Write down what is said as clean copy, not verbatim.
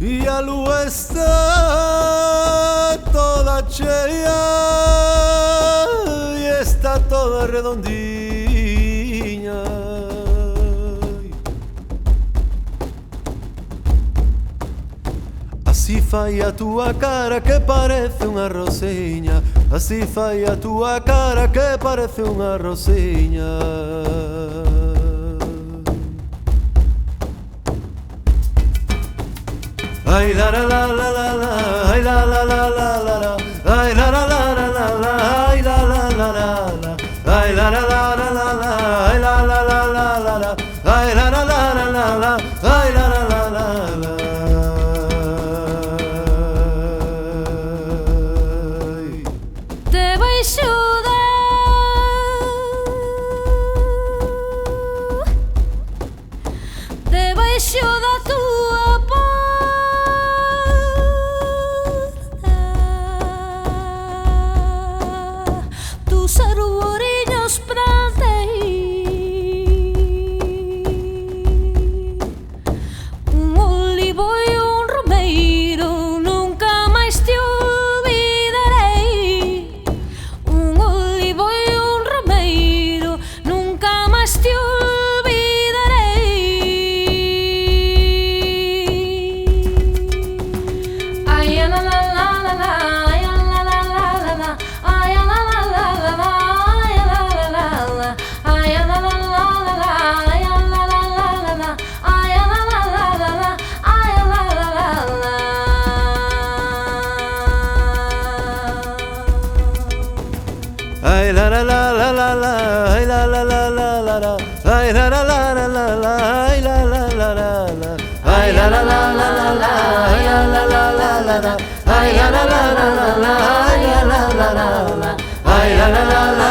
e a lua está toda cheia e está toda redondinha. Así fai a tua cara que parece unha rosiña, así fai a tua cara que parece unha rosiña. Ay la la la la la la, ay la la la la la la, ay la la la la la la, ay la la la la la, ay la la la la la la, ay la la la la la la, ay la la la la la la, ay la la la la la. Te vai xudar debaixo da tua porta, tus arboriños plantei, un olivo e un romeiro, nunca máis te olvidarei. Un olivo e un romeiro, nunca máis te olvidarei. Ay la la la la la, ay la la la la la, ay la la la la la, ay la la la la, ay la la la la la, ay la la la la, ay la la la la, ay la la la la. Ay la la la la la la, ay la la la la la la, ay la la la la la la, ay la la la la la, ay la la la la la la, ay la la la la la la, ay la la la la la la, ay la la la la la, ay la la la la.